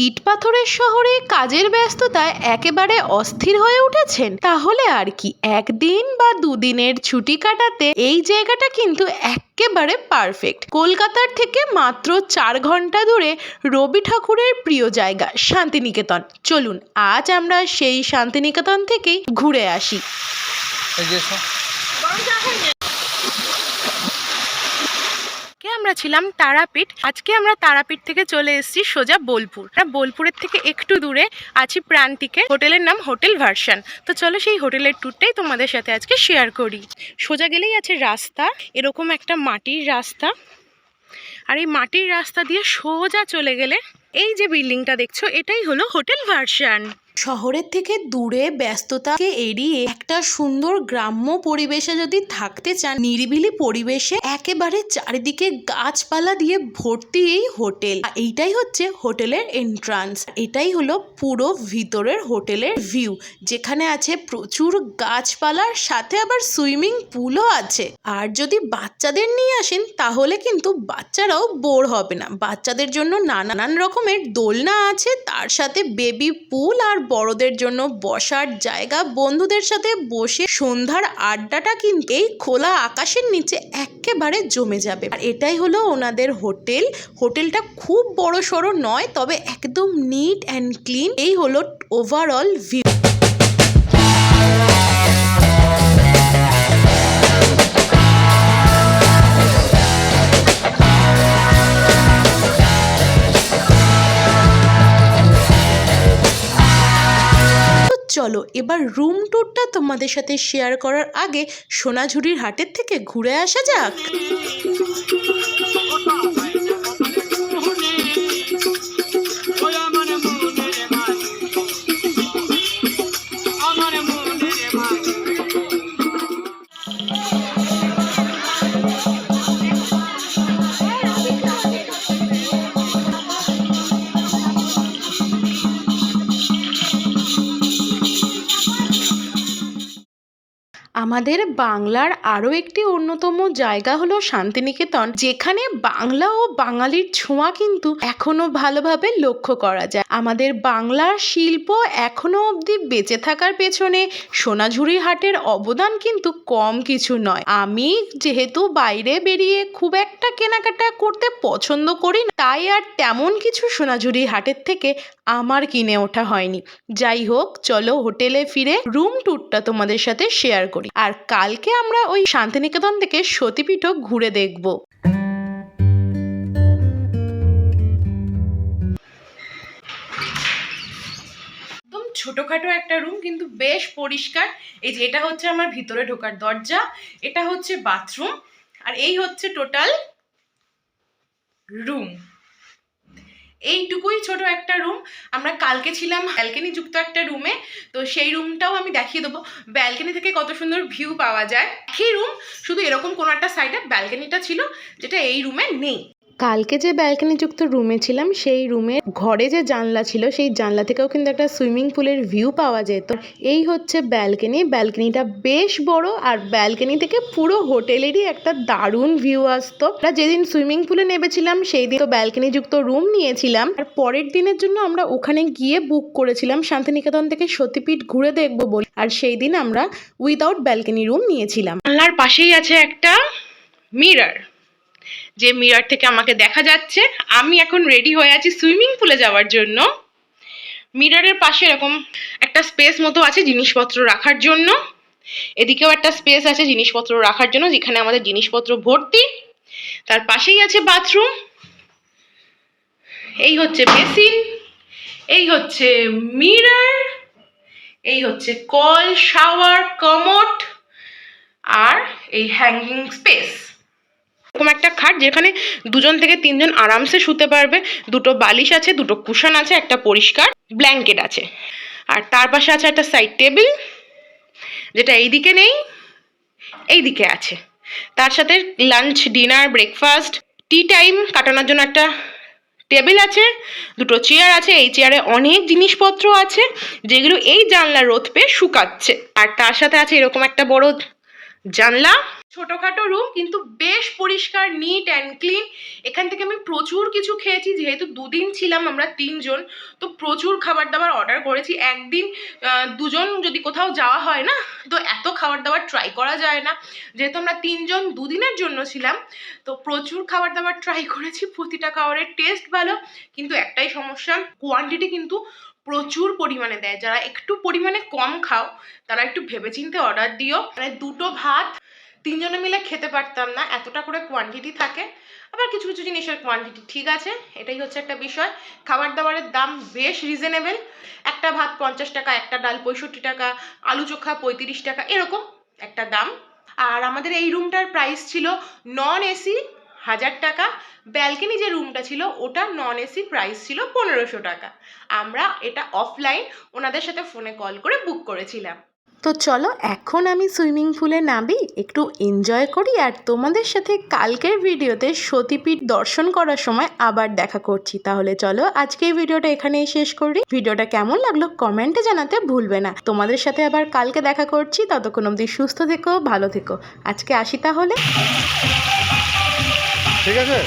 ইট পাথরের শহরে কাজের ব্যস্ততায় একেবারে অস্থির হয়ে উঠেছেন? তাহলে আর কি, একদিন বা দুদিনের ছুটি কাটাতে এই জায়গাটা কিন্তু একেবারে পারফেক্ট। কলকাতার থেকে মাত্র 4 ঘন্টা দূরে রবি ঠাকুরের প্রিয় জায়গা শান্তিনিকেতন। চলুন আজ আমরা সেই শান্তিনিকেতন থেকেই ঘুরে আসি। আমরা ছিলাম তারাপীঠ। আজকে আমরা তারাপীঠ থেকে চলে এসেছি সোজা বোলপুর। বোলপুরের থেকে একটু দূরে আছি প্রান্তিকে, হোটেলের নাম হোটেল ভার্সন। তো চলো সেই হোটেলের ট্যুরটাই তোমাদের সাথে আজকে শেয়ার করি। সোজা গেলেই আছে রাস্তা, এরকম একটা মাটির রাস্তা, আর এই মাটির রাস্তা দিয়ে সোজা চলে গেলে এই যে বিল্ডিংটা দেখছো, এটাই হলো হোটেল ভার্সন। শহরের থেকে দূরে ব্যস্ততাকে এড়িয়ে একটা সুন্দর গ্রাম্য পরিবেশে যদি থাকতে চান, নিরিবিলি পরিবেশে একেবারে চারিদিকে গাছপালা দিয়ে ভর্তি এই হোটেল। এইটাই হচ্ছে হোটেলের এন্ট্রান্স। এটাই হলো পুরো ভিতরের হোটেলের ভিউ, যেখানে আছে প্রচুর গাছপালার সাথে আবার সুইমিং পুলও আছে। আর যদি বাচ্চাদের নিয়ে আসেন তাহলে কিন্তু বাচ্চারাও বোর হবে না। বাচ্চাদের জন্য নানান রকমের দোলনা আছে, তার সাথে বেবি পুল, আর বড়দের জন্য বসার জায়গা। বন্ধুদের সাথে বসে সন্ধ্যার আড্ডাটা কিন্তু এই খোলা আকাশের নিচে একেবারে জমে যাবে। আর এটাই হলো ওনাদের হোটেল। হোটেলটা খুব বড় সড়ো নয়, তবে একদম নিট অ্যান্ড ক্লিন। এই হলো ওভারঅল ভিউ। চলো এবার রুম ট্যুরটা তোমাদের সাথে শেয়ার করার আগে সোনাঝুরির হাটের থেকে ঘুরে আসা যাক। আমাদের বাংলার আরও একটি অন্যতম জায়গা হলো শান্তিনিকেতন, যেখানে বাংলা ও বাঙালির ছোঁয়া কিন্তু এখনো ভালোভাবে লক্ষ্য করা যায়। আমাদের বাংলার শিল্প এখনো অবধি বেঁচে থাকার পেছনে সোনাঝুরি হাটের অবদান কিন্তু কম কিছু নয়। আমি যেহেতু বাইরে বেরিয়ে খুব একটা কেনাকাটা করতে পছন্দ করি না, তাই আর তেমন কিছু সোনাঝুরি হাটের থেকে আমার কিনে ওঠা হয়নি। যাই হোক, চলো হোটেলে ফিরে রুম ট্যুরটা তোমাদের সাথে শেয়ার করি। আর কালকে আমরা ওই শান্তিনিকেতন থেকে সতীপীঠও ঘুরে দেখব। একদম ছোটখাটো একটা রুম, কিন্তু বেশ পরিষ্কার। এই যে এটা হচ্ছে আমার ভিতরে ঢোকার দরজা, এটা হচ্ছে বাথরুম, আর এই হচ্ছে টোটাল রুম। এইটুকুই ছোট একটা রুম। আমরা কালকে ছিলাম ব্যালকনি যুক্ত একটা রুমে, তো সেই রুমটাও আমি দেখিয়ে দেবো। ব্যালকনি থেকে কত সুন্দর ভিউ পাওয়া যায়। একই রুম, শুধু এরকম কোনো একটা সাইডে ব্যালকনিটা ছিল, যেটা এই রুমে নেই। কালকে যে ব্যালকনি যুক্ত রুমে ছিলাম, সেই রুমের ঘরে যে জানলা ছিল, সেই জানলা থেকেও কিন্তু একটা সুইমিং পুলের ভিউ পাওয়া যেত। এই হচ্ছে ব্যালকনি। ব্যালকনিটা বেশ বড়, আর ব্যালকনি থেকে পুরো হোটেলেরই একটা দারুণ ভিউ আসতো। আমরা যেদিন সুইমিং পুলে নেমেছিলাম সেই দিন তো ব্যালকনি যুক্ত রুম নিয়েছিলাম, আর পরের দিনের জন্য আমরা ওখানে গিয়ে বুক করেছিলাম শান্তিনিকেতন থেকে সতীপীঠ ঘুরে দেখবো বলে। আর সেই দিন আমরা উইদাউট ব্যালকনি রুম নিয়েছিলাম। জানলার পাশেই আছে একটা মিরর, যে মিরর থেকে আমাকে দেখা যাচ্ছে। আমি এখন রেডি হয়ে আছি সুইমিং পুলে যাওয়ার জন্য। মিররের পাশে এরকম একটা স্পেস মতো আছে জিনিসপত্র রাখার জন্য। এদিকেও একটা স্পেস আছে জিনিসপত্র রাখার জন্য, যেখানে আমাদের জিনিসপত্র ভর্তি। তার পাশেই আছে বাথরুম। এই হচ্ছে বেসিন, এই হচ্ছে মিরর, এই হচ্ছে কল, শাওয়ার, কমোড, আর এই হ্যাঙ্গিং স্পেস। এরকম একটা খাট, যেখানে 2 থেকে 3 জন আরামসে শুতে পারবে। 2টো বালিশ আছে, 2টো কুশন আছে, একটা পরিষ্কার ব্ল্যাঙ্কেট আছে। আর তার পাশে আছে একটা সাইড টেবিল, যেটা এইদিকে নেই, এইদিকে আছে। তার সাথে lunch, dinner, breakfast, tea time কাটানোর জন্য একটা টেবিল আছে, 2টো চেয়ার আছে। এই চেয়ারে অনেক জিনিসপত্র আছে, যেগুলো এই জানলার রোদ পেয়ে শুকাচ্ছে। আর তার সাথে আছে এরকম একটা বড় জানলা। ছোটোখাটো রুম কিন্তু বেশ পরিষ্কার, নিট অ্যান্ড ক্লিন। এখান থেকে আমি প্রচুর কিছু খেয়েছি, যেহেতু দুদিন ছিলাম আমরা 3 জন, তো প্রচুর খাবার দাবার অর্ডার করেছি। একদিন 2জন যদি কোথাও যাওয়া হয় না, তো এত খাবার দাবার ট্রাই করা যায় না। যেহেতু আমরা 3জন 2 দিনের জন্য ছিলাম, তো প্রচুর খাবার দাবার ট্রাই করেছি। প্রতিটা খাবারের টেস্ট ভালো, কিন্তু একটাই সমস্যা, কোয়ান্টিটি কিন্তু প্রচুর পরিমাণে দেয়। যারা একটু পরিমাণে কম খাও তারা একটু ভেবেচিন্তে অর্ডার দিও। মানে 2টো ভাত 3জনে মিলে খেতে পারতাম না, এতটা করে কোয়ান্টিটি থাকে। আবার কিছু কিছু জিনিসের কোয়ান্টিটি ঠিক আছে, এটাই হচ্ছে একটা বিষয়। খাবার দাবারের দাম বেশ রিজনেবল। একটা ভাত 50 টাকা, একটা ডাল 65 টাকা, আলু চোখা 35 টাকা, এরকম একটা দাম। আর আমাদের এই রুমটার প্রাইস ছিল নন এসি 1000 টাকা। ব্যালকনি যে রুমটা ছিল ওটা নন এসি প্রাইস ছিল 1500 টাকা। আমরা এটা অফলাইন ওনাদের সাথে ফোনে কল করে বুক করেছিলাম। তো চলো এখন আমি সুইমিং পুলে নামি, একটু এনজয় করি, আর তোমাদের সাথে কালকের ভিডিওতে সতীপীঠ দর্শন করার সময় আবার দেখা করছি। তাহলে চলো আজকে এই ভিডিওটা এখানেই শেষ করি। ভিডিওটা কেমন লাগলো কমেন্টে জানাতে ভুলবে না। তোমাদের সাথে আবার কালকে দেখা করছি, ততক্ষণ অবধি সুস্থ থেকো, ভালো থেকো। আজকে আসি তাহলে। ঠিক আছে।